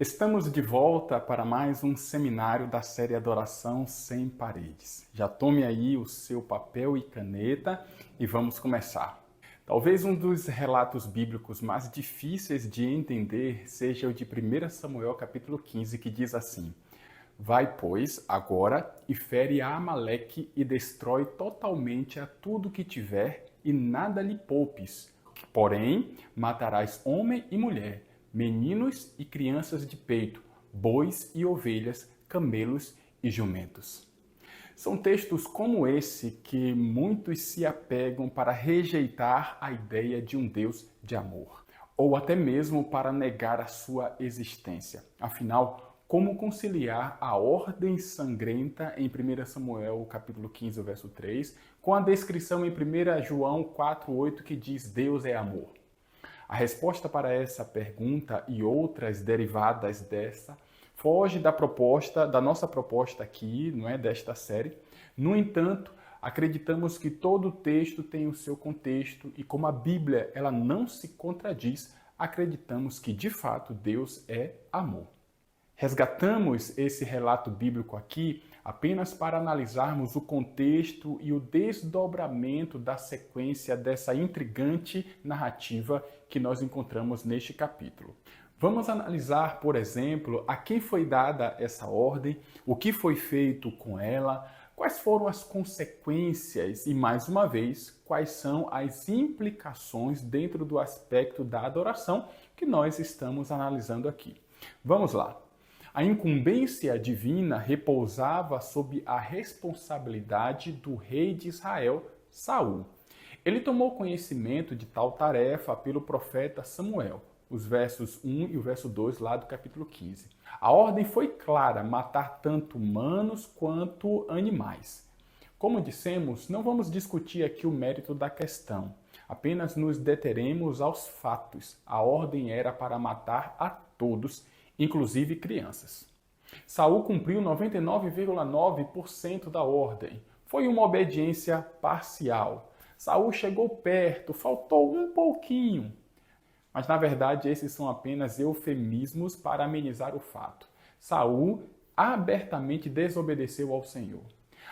Estamos de volta para mais um seminário da série Adoração Sem Paredes. Já tome aí o seu papel e caneta e vamos começar. Talvez um dos relatos bíblicos mais difíceis de entender seja o de 1 Samuel capítulo 15, que diz assim: Vai, pois, agora e fere a Amaleque e destrói totalmente a tudo que tiver e nada lhe poupes. Porém, matarás homem e mulher, meninos e crianças de peito, bois e ovelhas, camelos e jumentos. São textos como esse que muitos se apegam para rejeitar a ideia de um Deus de amor, ou até mesmo para negar a sua existência. Afinal, como conciliar a ordem sangrenta em 1 Samuel capítulo 15, verso 3, com a descrição em 1 João 4:8 que diz Deus é amor? A resposta para essa pergunta e outras derivadas dessa foge da nossa proposta aqui, não é, desta série. No entanto, acreditamos que todo texto tem o seu contexto e como a Bíblia ela não se contradiz, acreditamos que de fato Deus é amor. Resgatamos esse relato bíblico aqui apenas para analisarmos o contexto e o desdobramento da sequência dessa intrigante narrativa que nós encontramos neste capítulo. Vamos analisar, por exemplo, a quem foi dada essa ordem, o que foi feito com ela, quais foram as consequências e, mais uma vez, quais são as implicações dentro do aspecto da adoração que nós estamos analisando aqui. Vamos lá. A incumbência divina repousava sob a responsabilidade do rei de Israel, Saul. Ele tomou conhecimento de tal tarefa pelo profeta Samuel, os versos 1 e o verso 2 lá do capítulo 15. A ordem foi clara, matar tanto humanos quanto animais. Como dissemos, não vamos discutir aqui o mérito da questão, apenas nos deteremos aos fatos. A ordem era para matar a todos, inclusive crianças. Saul cumpriu 99,9% da ordem. Foi uma obediência parcial. Saul chegou perto, faltou um pouquinho. Mas na verdade esses são apenas eufemismos para amenizar o fato. Saul abertamente desobedeceu ao Senhor.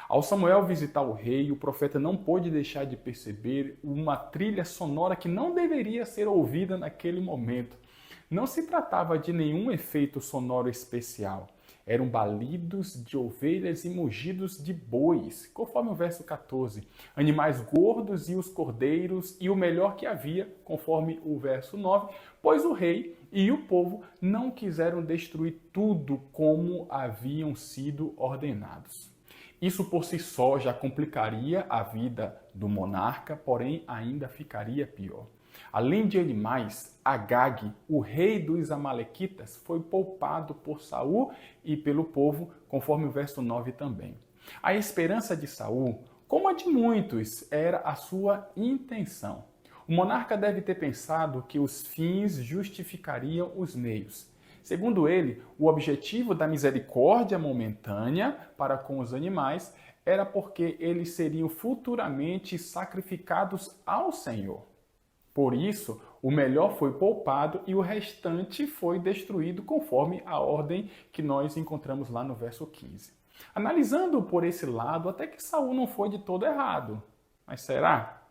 Ao Samuel visitar o rei, o profeta não pôde deixar de perceber uma trilha sonora que não deveria ser ouvida naquele momento. Não se tratava de nenhum efeito sonoro especial. Eram balidos de ovelhas e mugidos de bois, conforme o verso 14. Animais gordos e os cordeiros e o melhor que havia, conforme o verso 9, pois o rei e o povo não quiseram destruir tudo como haviam sido ordenados. Isso por si só já complicaria a vida do monarca, porém ainda ficaria pior. Além de animais, Agag, o rei dos amalequitas, foi poupado por Saul e pelo povo, conforme o verso 9 também. A esperança de Saul, como a de muitos, era a sua intenção. O monarca deve ter pensado que os fins justificariam os meios. Segundo ele, o objetivo da misericórdia momentânea para com os animais era porque eles seriam futuramente sacrificados ao Senhor. Por isso, o melhor foi poupado e o restante foi destruído conforme a ordem que nós encontramos lá no verso 15. Analisando por esse lado, até que Saul não foi de todo errado. Mas será?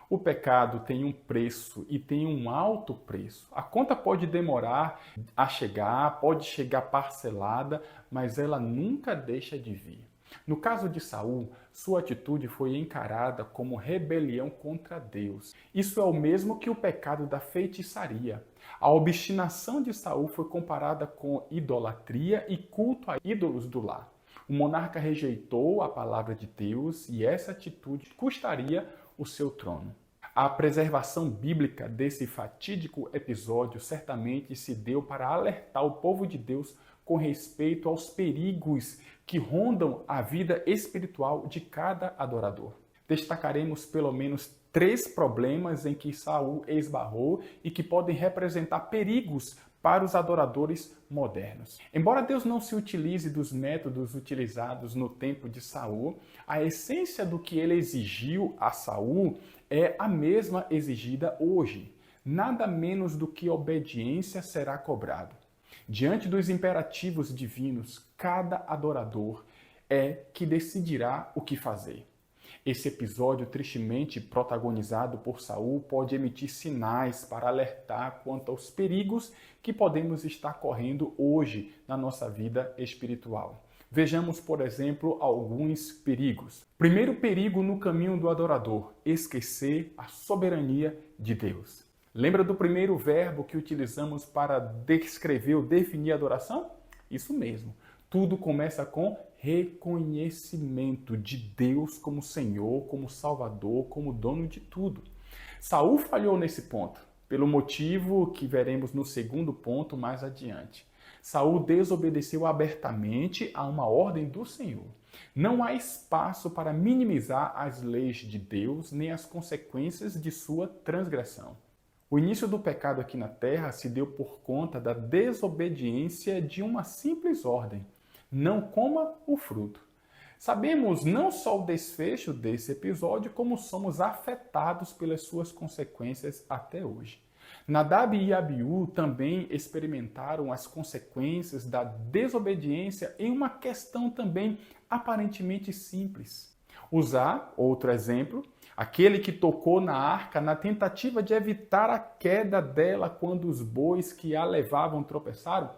O pecado tem um preço e tem um alto preço. A conta pode demorar a chegar, pode chegar parcelada, mas ela nunca deixa de vir. No caso de Saul, sua atitude foi encarada como rebelião contra Deus. Isso é o mesmo que o pecado da feitiçaria. A obstinação de Saul foi comparada com idolatria e culto a ídolos do lar. O monarca rejeitou a palavra de Deus e essa atitude custaria o seu trono. A preservação bíblica desse fatídico episódio certamente se deu para alertar o povo de Deus com respeito aos perigos que rondam a vida espiritual de cada adorador. Destacaremos pelo menos 3 problemas em que Saul esbarrou e que podem representar perigos para os adoradores modernos. Embora Deus não se utilize dos métodos utilizados no tempo de Saul, a essência do que ele exigiu a Saul é a mesma exigida hoje. Nada menos do que obediência será cobrado. Diante dos imperativos divinos, cada adorador é que decidirá o que fazer. Esse episódio, tristemente protagonizado por Saul, pode emitir sinais para alertar quanto aos perigos que podemos estar correndo hoje na nossa vida espiritual. Vejamos, por exemplo, alguns perigos. Primeiro perigo no caminho do adorador: esquecer a soberania de Deus. Lembra do primeiro verbo que utilizamos para descrever ou definir a adoração? Isso mesmo. Tudo começa com reconhecimento de Deus como Senhor, como Salvador, como dono de tudo. Saul falhou nesse ponto, pelo motivo que veremos no segundo ponto mais adiante. Saul desobedeceu abertamente a uma ordem do Senhor. Não há espaço para minimizar as leis de Deus nem as consequências de sua transgressão. O início do pecado aqui na terra se deu por conta da desobediência de uma simples ordem: não coma o fruto. Sabemos não só o desfecho desse episódio, como somos afetados pelas suas consequências até hoje. Nadab e Abiú também experimentaram as consequências da desobediência em uma questão também aparentemente simples. Usar, outro exemplo, aquele que tocou na arca na tentativa de evitar a queda dela quando os bois que a levavam tropeçaram,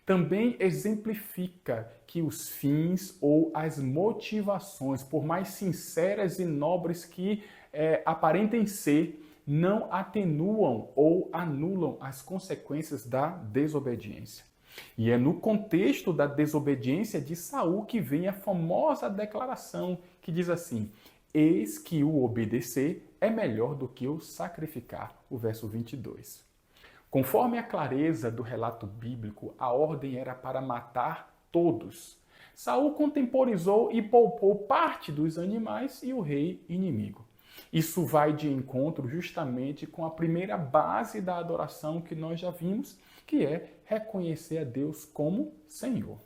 também exemplifica que os fins ou as motivações, por mais sinceras e nobres que aparentem ser, não atenuam ou anulam as consequências da desobediência. E é no contexto da desobediência de Saul que vem a famosa declaração que diz assim: eis que o obedecer é melhor do que o sacrificar. O verso 22. Conforme a clareza do relato bíblico, a ordem era para matar todos. Saul contemporizou e poupou parte dos animais e o rei inimigo. Isso vai de encontro justamente com a primeira base da adoração que nós já vimos, que é reconhecer a Deus como Senhor.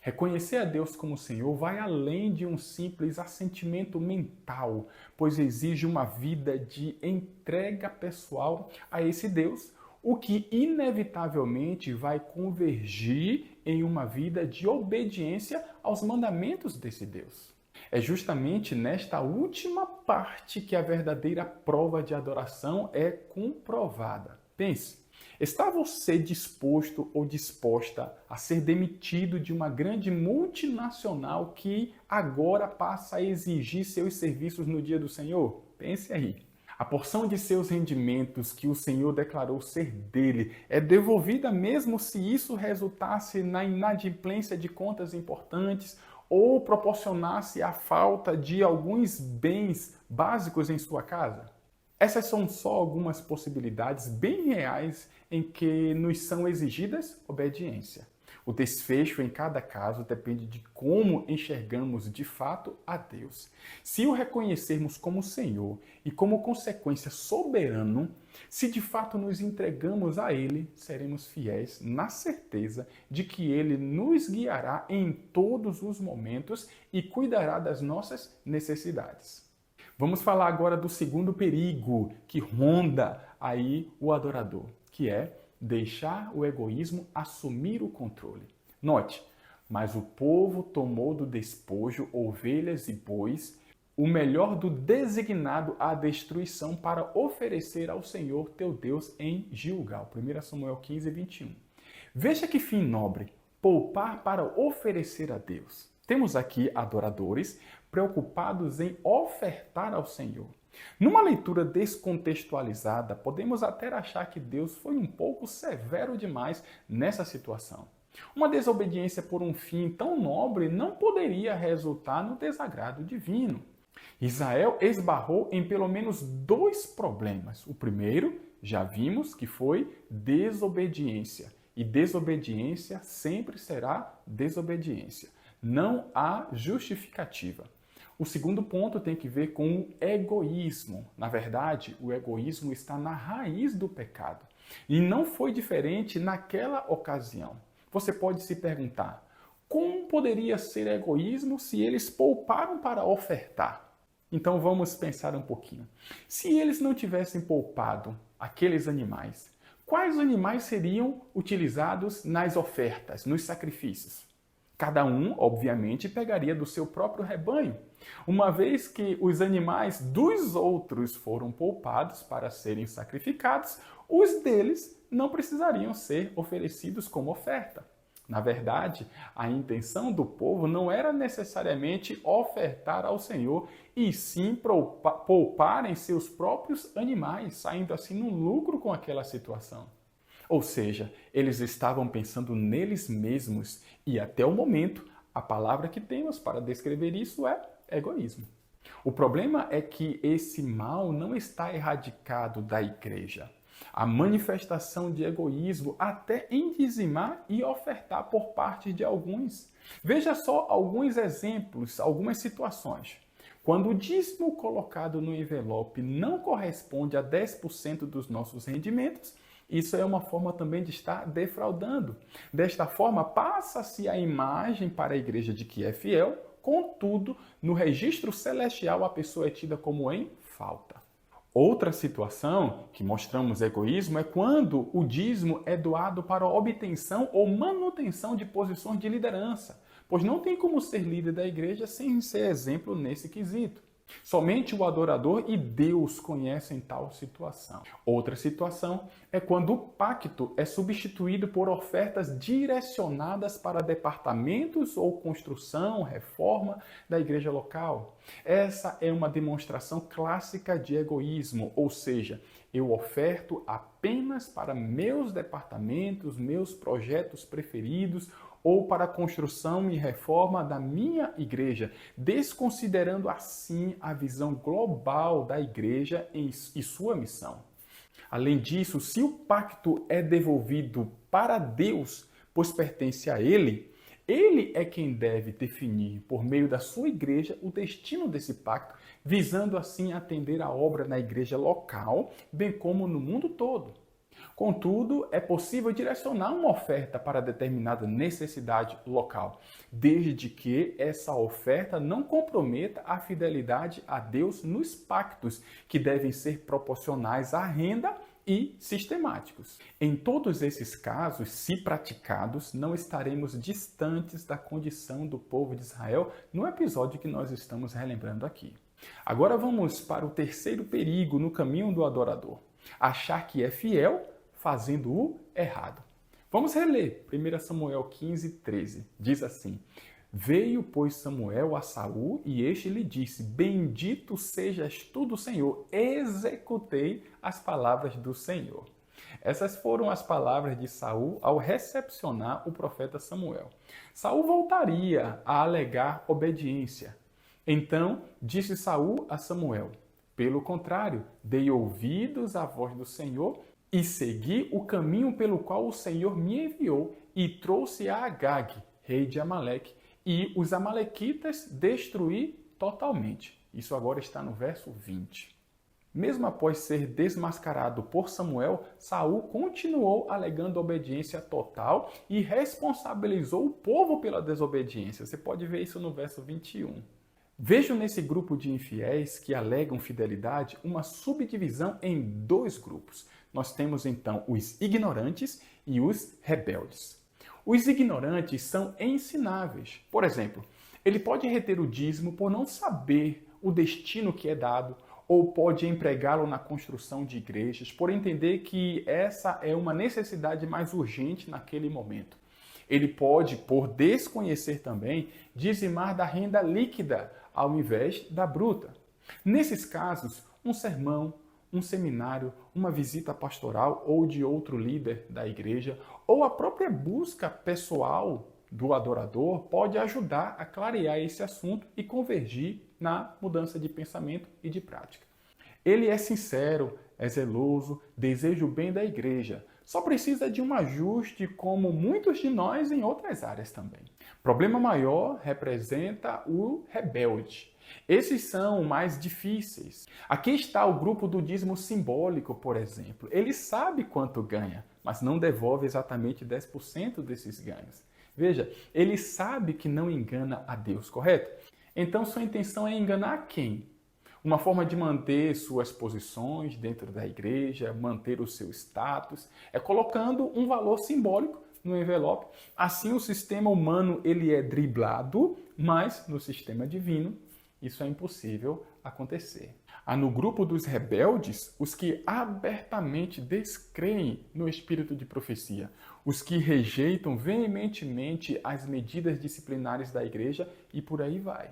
Reconhecer a Deus como Senhor vai além de um simples assentimento mental, pois exige uma vida de entrega pessoal a esse Deus, o que inevitavelmente vai convergir em uma vida de obediência aos mandamentos desse Deus. É justamente nesta última parte que a verdadeira prova de adoração é comprovada. Pense, está você disposto ou disposta a ser demitido de uma grande multinacional que agora passa a exigir seus serviços no dia do Senhor? Pense aí. A porção de seus rendimentos que o Senhor declarou ser dele é devolvida mesmo se isso resultasse na inadimplência de contas importantes ou proporcionasse a falta de alguns bens básicos em sua casa? Essas são só algumas possibilidades bem reais em que nos são exigidas obediência. O desfecho em cada caso depende de como enxergamos de fato a Deus. Se o reconhecermos como Senhor e como consequência soberano, se de fato nos entregamos a Ele, seremos fiéis na certeza de que Ele nos guiará em todos os momentos e cuidará das nossas necessidades. Vamos falar agora do segundo perigo que ronda aí o adorador, que é deixar o egoísmo assumir o controle. Note, mas o povo tomou do despojo ovelhas e bois, o melhor do designado à destruição para oferecer ao Senhor teu Deus em Gilgal. 1 Samuel 15, 21. Veja que fim nobre, poupar para oferecer a Deus. Temos aqui adoradores preocupados em ofertar ao Senhor. Numa leitura descontextualizada, podemos até achar que Deus foi um pouco severo demais nessa situação. Uma desobediência por um fim tão nobre não poderia resultar no desagrado divino. Israel esbarrou em pelo menos dois problemas. O primeiro, já vimos, que foi desobediência. E desobediência sempre será desobediência. Não há justificativa. O segundo ponto tem que ver com o egoísmo. Na verdade, o egoísmo está na raiz do pecado. E não foi diferente naquela ocasião. Você pode se perguntar, como poderia ser egoísmo se eles pouparam para ofertar? Então vamos pensar um pouquinho. Se eles não tivessem poupado aqueles animais, Quais animais seriam utilizados nas ofertas, nos sacrifícios? Cada um, obviamente, pegaria do seu próprio rebanho, uma vez que os animais dos outros foram poupados para serem sacrificados, os deles não precisariam ser oferecidos como oferta. Na verdade, a intenção do povo não era necessariamente ofertar ao Senhor, e sim pouparem seus próprios animais, saindo assim no lucro com aquela situação. Ou seja, eles estavam pensando neles mesmos e até o momento a palavra que temos para descrever isso é egoísmo. O problema é que esse mal não está erradicado da igreja. A manifestação de egoísmo até em dizimar e ofertar por parte de alguns. Veja só alguns exemplos, algumas situações. Quando o dízimo colocado no envelope não corresponde a 10% dos nossos rendimentos, isso é uma forma também de estar defraudando. Desta forma, passa-se a imagem para a igreja de que é fiel, contudo, no registro celestial a pessoa é tida como em falta. Outra situação que mostramos egoísmo é quando o dízimo é doado para a obtenção ou manutenção de posições de liderança, pois não tem como ser líder da igreja sem ser exemplo nesse quesito. Somente o adorador e Deus conhecem tal situação. Outra situação é quando o pacto é substituído por ofertas direcionadas para departamentos ou construção, reforma da igreja local. Essa é uma demonstração clássica de egoísmo, ou seja, eu oferto apenas para meus departamentos, meus projetos preferidos, ou para a construção e reforma da minha igreja, desconsiderando assim a visão global da igreja e sua missão. Além disso, se o pacto é devolvido para Deus, pois pertence a Ele, Ele é quem deve definir, por meio da sua igreja, o destino desse pacto, visando assim atender a obra na igreja local, bem como no mundo todo. Contudo, é possível direcionar uma oferta para determinada necessidade local, desde que essa oferta não comprometa a fidelidade a Deus nos pactos, que devem ser proporcionais à renda e sistemáticos. Em todos esses casos, se praticados, não estaremos distantes da condição do povo de Israel no episódio que nós estamos relembrando aqui. Agora vamos para o terceiro perigo no caminho do adorador: achar que é fiel fazendo o errado. Vamos reler 1 Samuel 15, 13. Diz assim: Veio, pois, Samuel a Saul, e este lhe disse: Bendito sejas tu do Senhor, executei as palavras do Senhor. Essas foram as palavras de Saul ao recepcionar o profeta Samuel. Saul voltaria a alegar obediência. Então disse Saul a Samuel: Pelo contrário, dei ouvidos à voz do Senhor e segui o caminho pelo qual o Senhor me enviou, e trouxe a Agag, rei de Amaleque, e os amalequitas destruí totalmente. Isso agora está no verso 20. Mesmo após ser desmascarado por Samuel, Saul continuou alegando obediência total e responsabilizou o povo pela desobediência. Você pode ver isso no verso 21. Vejo nesse grupo de infiéis que alegam fidelidade uma subdivisão em dois grupos. Nós temos então os ignorantes e os rebeldes. Os ignorantes são ensináveis. Por exemplo, ele pode reter o dízimo por não saber o destino que é dado, ou pode empregá-lo na construção de igrejas, por entender que essa é uma necessidade mais urgente naquele momento. Ele pode, por desconhecer também, dizimar da renda líquida ao invés da bruta. Nesses casos, um sermão, um seminário, uma visita pastoral ou de outro líder da igreja, ou a própria busca pessoal do adorador pode ajudar a clarear esse assunto e convergir na mudança de pensamento e de prática. Ele é sincero, é zeloso, deseja o bem da igreja. Só precisa de um ajuste, como muitos de nós em outras áreas também. Problema maior representa o rebelde. Esses são mais difíceis. Aqui está o grupo do dízimo simbólico, por exemplo. Ele sabe quanto ganha, mas não devolve exatamente 10% desses ganhos. Veja, ele sabe que não engana a Deus, correto? Então sua intenção é enganar quem? Uma forma de manter suas posições dentro da igreja, manter o seu status, é colocando um valor simbólico no envelope. Assim o sistema humano ele é driblado, mas no sistema divino isso é impossível acontecer. Há no grupo dos rebeldes os que abertamente descreem no espírito de profecia, os que rejeitam veementemente as medidas disciplinares da igreja e por aí vai.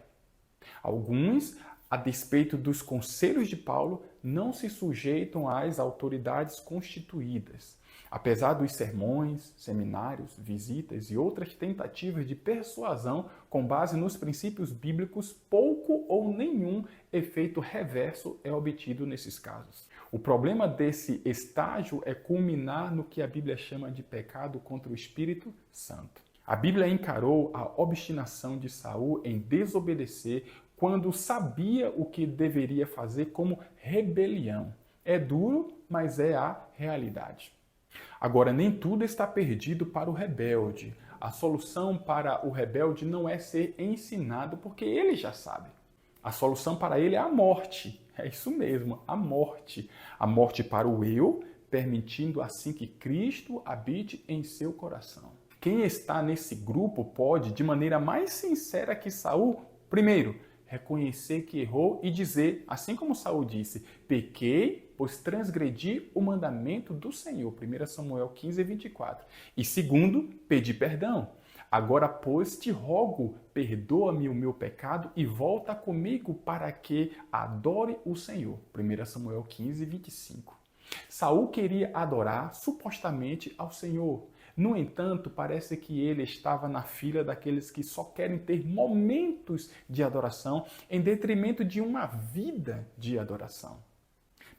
Alguns, a despeito dos conselhos de Paulo, não se sujeitam às autoridades constituídas. Apesar dos sermões, seminários, visitas e outras tentativas de persuasão com base nos princípios bíblicos, pouco ou nenhum efeito reverso é obtido nesses casos. O problema desse estágio é culminar no que a Bíblia chama de pecado contra o Espírito Santo. A Bíblia encarou a obstinação de Saul em desobedecer quando sabia o que deveria fazer como rebelião. É duro, mas é a realidade. Agora, nem tudo está perdido para o rebelde. A solução para o rebelde não é ser ensinado, porque ele já sabe. A solução para ele é a morte. É isso mesmo, a morte. A morte para o eu, permitindo assim que Cristo habite em seu coração. Quem está nesse grupo pode, de maneira mais sincera que Saul, primeiro, reconhecer que errou e dizer, assim como Saul disse, pequei, pois transgredi o mandamento do Senhor. 1 Samuel 15, 24. E segundo, pedir perdão. Agora, pois, te rogo, perdoa-me o meu pecado e volta comigo para que adore o Senhor. 1 Samuel 15, 25. Saul queria adorar supostamente ao Senhor. No entanto, parece que ele estava na fila daqueles que só querem ter momentos de adoração em detrimento de uma vida de adoração.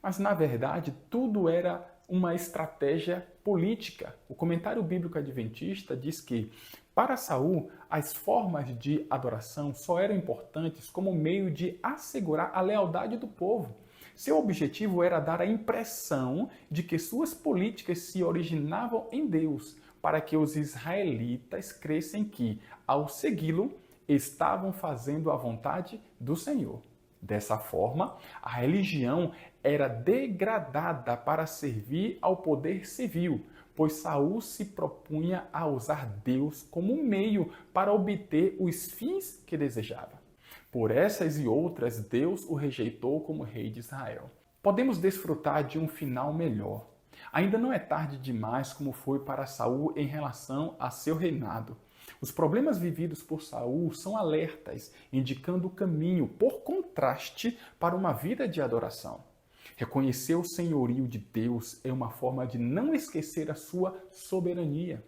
Mas, na verdade, tudo era uma estratégia política. O comentário bíblico adventista diz que, para Saul, as formas de adoração só eram importantes como meio de assegurar a lealdade do povo. Seu objetivo era dar a impressão de que suas políticas se originavam em Deus, para que os israelitas crescem que, ao segui-lo, estavam fazendo a vontade do Senhor. Dessa forma, a religião era degradada para servir ao poder civil, pois Saul se propunha a usar Deus como um meio para obter os fins que desejava. Por essas e outras, Deus o rejeitou como rei de Israel. Podemos desfrutar de um final melhor. Ainda não é tarde demais como foi para Saul em relação a seu reinado. Os problemas vividos por Saul são alertas, indicando o caminho, por contraste, para uma vida de adoração. Reconhecer o senhorio de Deus é uma forma de não esquecer a sua soberania.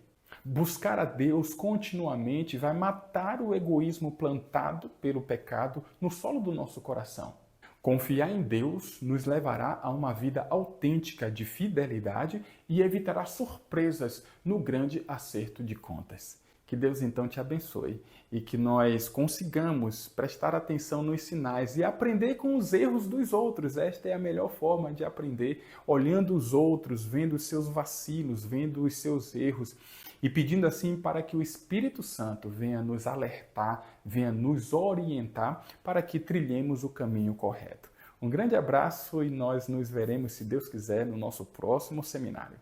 Buscar a Deus continuamente vai matar o egoísmo plantado pelo pecado no solo do nosso coração. Confiar em Deus nos levará a uma vida autêntica de fidelidade e evitará surpresas no grande acerto de contas. Que Deus então te abençoe e que nós consigamos prestar atenção nos sinais e aprender com os erros dos outros. Esta é a melhor forma de aprender, olhando os outros, vendo os seus vacilos, vendo os seus erros e pedindo assim para que o Espírito Santo venha nos alertar, venha nos orientar para que trilhemos o caminho correto. Um grande abraço e nós nos veremos, se Deus quiser, no nosso próximo seminário.